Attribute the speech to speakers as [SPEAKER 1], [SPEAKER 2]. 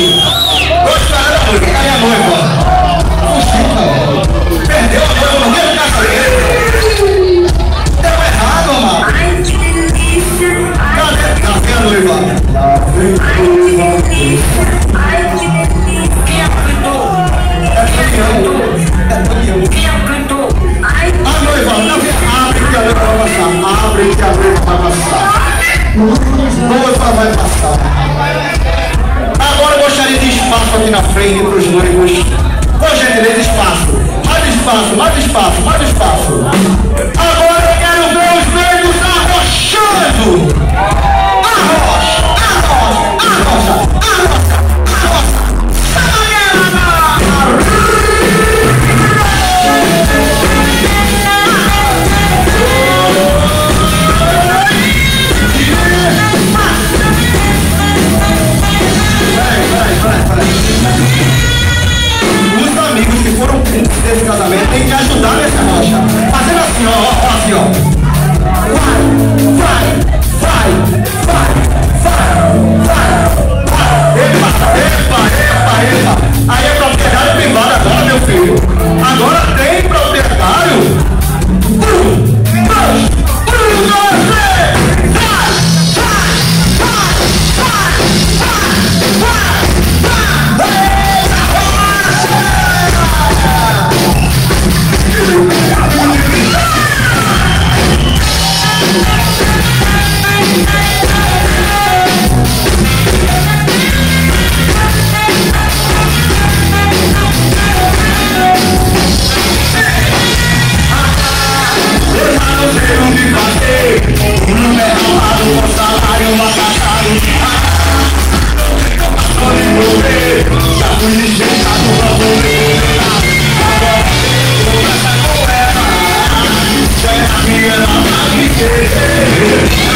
[SPEAKER 1] aqui. Tô esperando a noiva. Cadê a noiva? Fugiu, perdeu a noiva no meio do casamento. Deu errado, mano. Cadê a noiva? A noiva, abre que a noiva vai passar. Abre que a noiva vai passar. Noiva vai passar. Agora eu gostaria de espaço aqui na frente para os noivos. Por gentileza, espaço. Mais espaço, mais espaço, mais espaço. Agora eu quero ver os noivos arrochando. Arrocha, arrocha, arrocha, arrocha, arrocha. Os amigos que foram cúmplices desse casamento têm que ajudar nessa rocha. Fazendo assim, ó, assim, ó. Vai, vai, vai, vai, vai, vai. Epa, epa, epa. Aí é propriedade privada agora, meu filho. Agora tem proprietário. Yeah.